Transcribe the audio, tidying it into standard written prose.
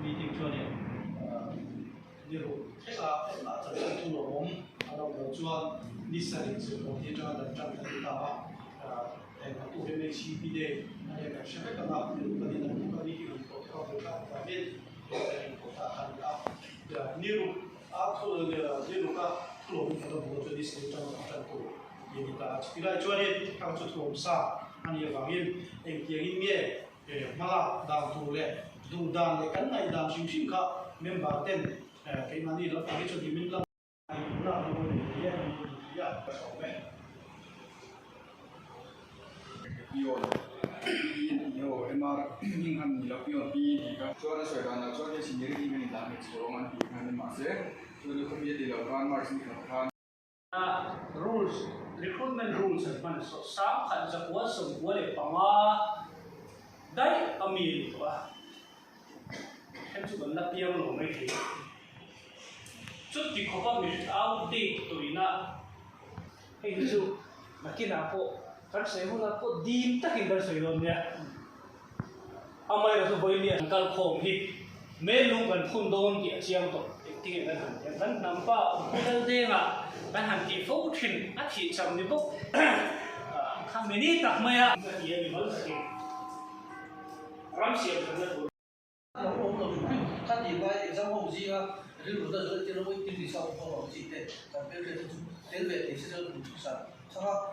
meeting cho nên điều thế là tập trung thu lỗเราชวนนิสัยสุดของที่จะดันจันทร์ที่ตาแต่ตัวเองชีวิตเองอะไรแบบเช่นกันเราดูกันในนั้นก็มีที่เราตัวเขาเป็นการทำเป็นตัวเองตัวทำเราเดี๋ยวนี่รู้ทุเดี๋ยวนี่รู้ก็ทุลงก็ต้องตัวนิสัยจันทร์จันทร์ตัวยิ่งตาที่ได้ชวนเนี่ยเขาจะทุลงซาอันนี้ฟังยินเองที่ยิ่งเนี่ยมาละดาวตัวเลยดูดาวเลยกันในดาวชิมๆก็เมมเบอร์เต็มเป็นมันนี่เราไปชวนที่มินละเราดูเนี่ยya personne. Io emar inghan nila pio pi ka chora soirana chora siniri ni ni dami chorongan pi kan ma se so ni ko bi de la kan mar sin kan rules recruitment rules and man so sa khan sa kwa so wale panga dai ami to a hem chu ban la piang lo mai thi chút thì có bao nhiêu outdate tuổi na hình như mà kia nào po các sếp họ là po dim tất cả sợi lông nha amai là số bồi liền cal khom hi mấy lúc gần phun đôn kia chiang to tiếng là vẫn nằm pa đâu thế mà bạn hàng thì phẫu thuật ắt thì chậm đi bốc khám mấy nít tắc mày à cái gì mà mất rồi ram xiêm cái đó他你来上后期啊，这有的时候就是为经济上不好，经济，咱别这这这个也是这个上，他。